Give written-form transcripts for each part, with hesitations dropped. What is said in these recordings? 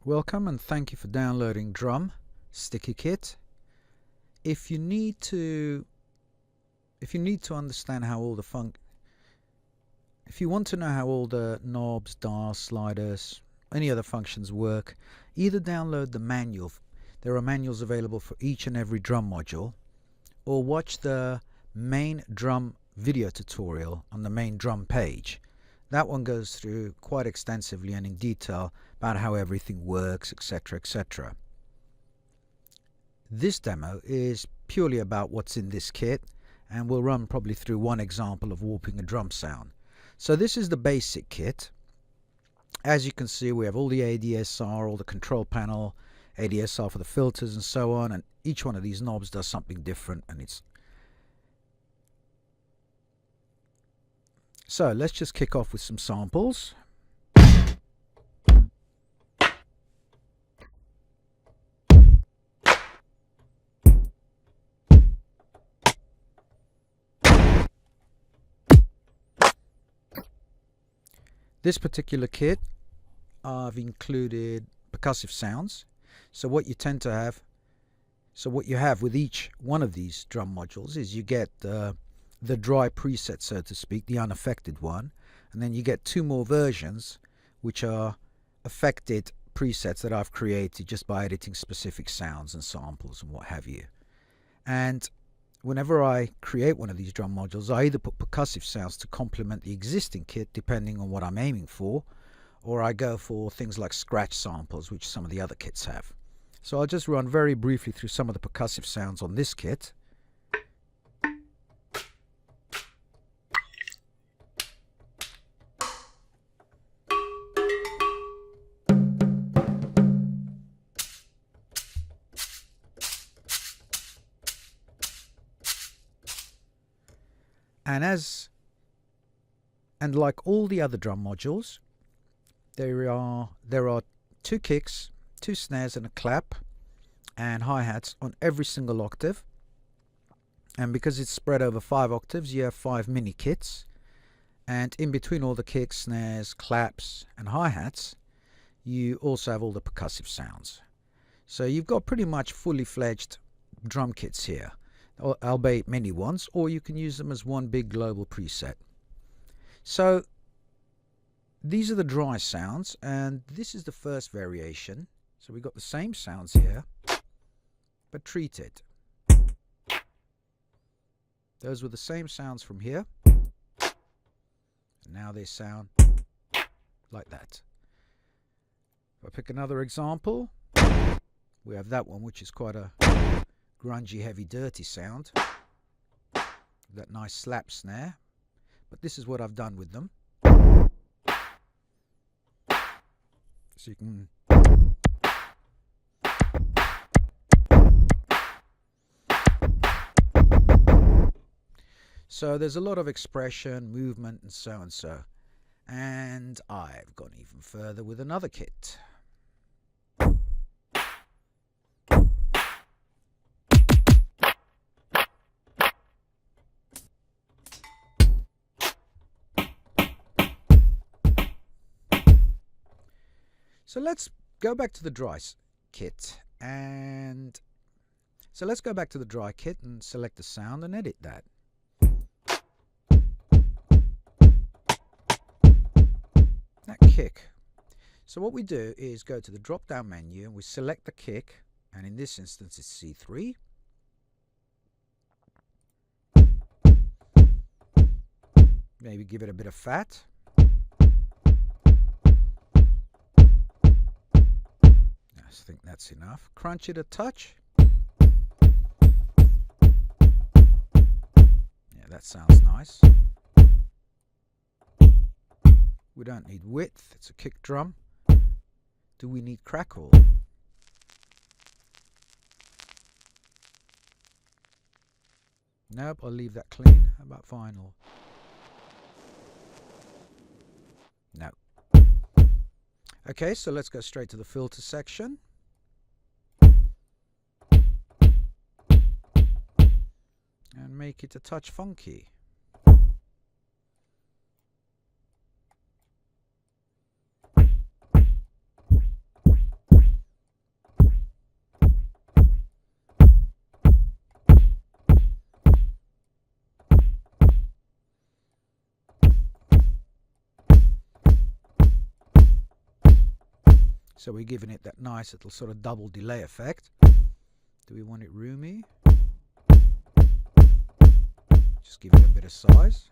Welcome and thank you for downloading Drum Sticky Kit. If you need to understand how all the if you want to know how all the knobs, dials, sliders, any other functions work, either download the manual. There are manuals available for each and every drum module, or watch the main drum video tutorial on the main drum page. That one goes through quite extensively and in detail about how everything works, etc., etc. This demo is purely about what's in this kit, and we'll run probably through one example of warping a drum sound. So this is the basic kit. As you can see, we have all the ADSR, all the control panel, ADSR for the filters and so on, and each one of these knobs does something different, and it's so let's just kick off with some samples. This particular kit, I've included percussive sounds. So what you have with each one of these drum modules is you get the dry preset, so to speak, the unaffected one, and then you get two more versions which are affected presets that I've created just by editing specific sounds and samples and what have you. And whenever I create one of these drum modules, I either put percussive sounds to complement the existing kit depending on what I'm aiming for, or I go for things like scratch samples, which some of the other kits have. So I'll just run very briefly through some of the percussive sounds on this kit. And like all the other drum modules, there are two kicks, two snares and a clap and hi-hats on every single octave. And because it's spread over 5 octaves, you have 5 mini kits, and in between all the kicks, snares, claps and hi-hats, you also have all the percussive sounds. So you've got pretty much fully fledged drum kits here, albeit mini ones, or you can use them as one big global preset. So these are the dry sounds, and this is the first variation. So we've got the same sounds here, but treated. Those were the same sounds from here, and now they sound like that. If I pick another example, we have that one, which is quite a grungy, heavy, dirty sound. That nice slap snare. But this is what I've done with them. So you can so there's a lot of expression, movement, and so and so. And I've gone even further with another kit. So let's go back to the dry kit, and so let's go back to the dry kit and select the sound and edit that. That kick. So what we do is go to the drop down menu and we select the kick, and in this instance it's C3. Maybe give it a bit of fat. I think that's enough. Crunch it a touch. Yeah, that sounds nice. We don't need width, it's a kick drum. Do we need crackle? Nope, I'll leave that clean. How about vinyl? No. Okay, so let's go straight to the filter section. And make it a touch funky. So we're giving it that nice little sort of double delay effect. Do we want it roomy? Just give it a bit of size.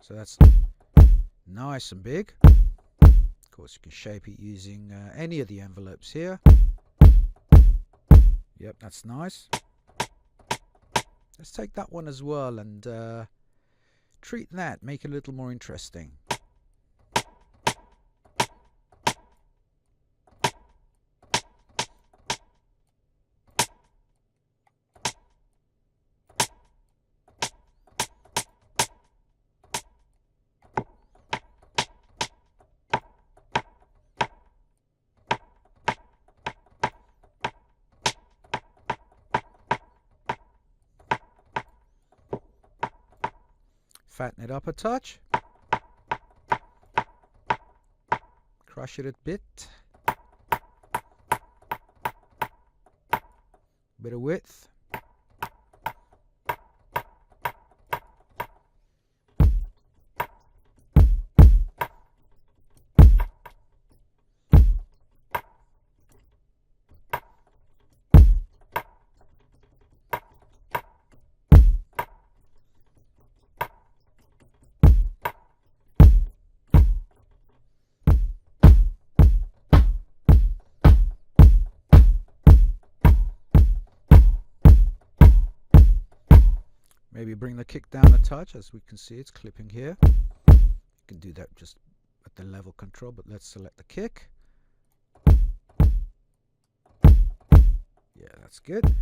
So that's nice and big. Of course, you can shape it using any of the envelopes here. Yep, that's nice. Let's take that one as well and treat that, make it a little more interesting. Fatten it up a touch. Crush it a bit. Bit of width. Maybe bring the kick down a touch. As we can see, it's clipping here. You can do that just at the level control, but let's select the kick. Yeah, that's good.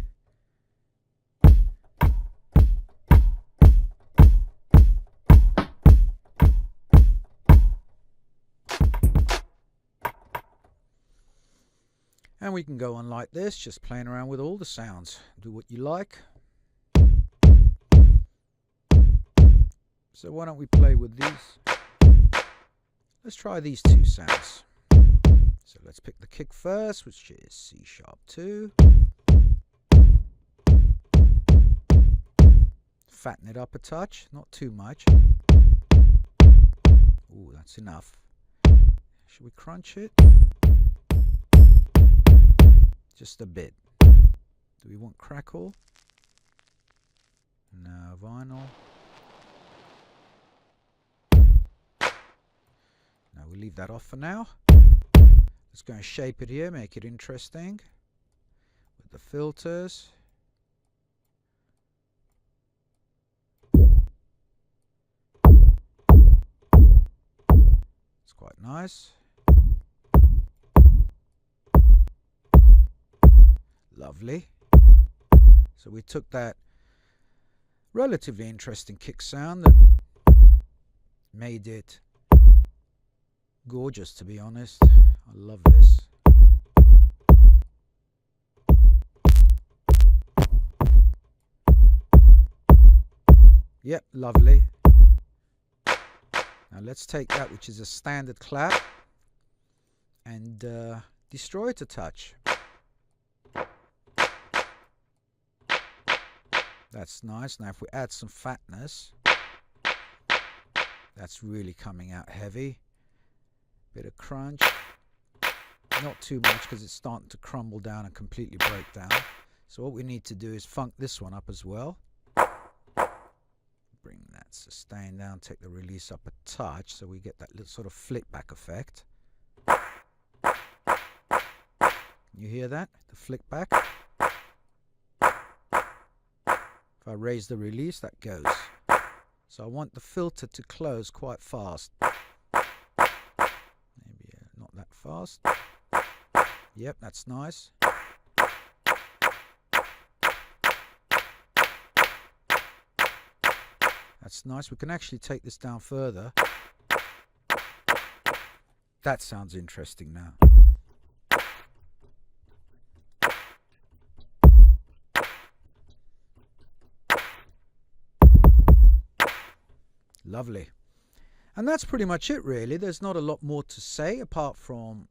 And we can go on like this, just playing around with all the sounds. Do what you like. So why don't we play with these? Let's try these two sounds. So let's pick the kick first, which is C#2. Fatten it up a touch, not too much. Ooh, that's enough. Should we crunch it? Just a bit. Do we want crackle? No, vinyl. No, we'll leave that off for now. Let's go and shape it here, make it interesting with the filters. It's quite nice. Lovely. So we took that relatively interesting kick sound and made it gorgeous, to be honest. I love this. Yep, lovely. Now let's take that, which is a standard clap, and destroy it a touch. That's nice. Now if we add some fatness, that's really coming out heavy. Bit of crunch. Not too much because it's starting to crumble down and completely break down. So what we need to do is funk this one up as well. Bring that sustain down, take the release up a touch so we get that little sort of flick back effect. You hear that? The flick back. If I raise the release, that goes. So I want the filter to close quite fast. Maybe not that fast. Yep, that's nice. That's nice. We can actually take this down further. That sounds interesting now. Lovely. And that's pretty much it, really. There's not a lot more to say apart from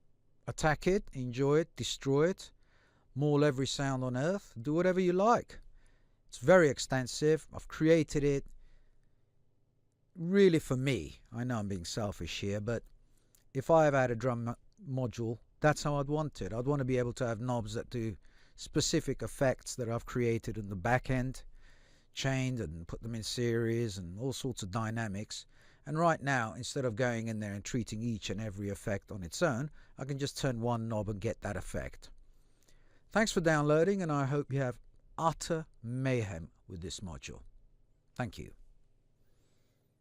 attack it, enjoy it, destroy it, maul every sound on earth, do whatever you like. It's very extensive. I've created it really for me, I know I'm being selfish here, but if I have had a drum module, that's how I'd want it. I'd want to be able to have knobs that do specific effects that I've created in the back end, chained and put them in series and all sorts of dynamics. And right now, instead of going in there and treating each and every effect on its own, I can just turn one knob and get that effect. Thanks for downloading, and I hope you have utter mayhem with this module. Thank you.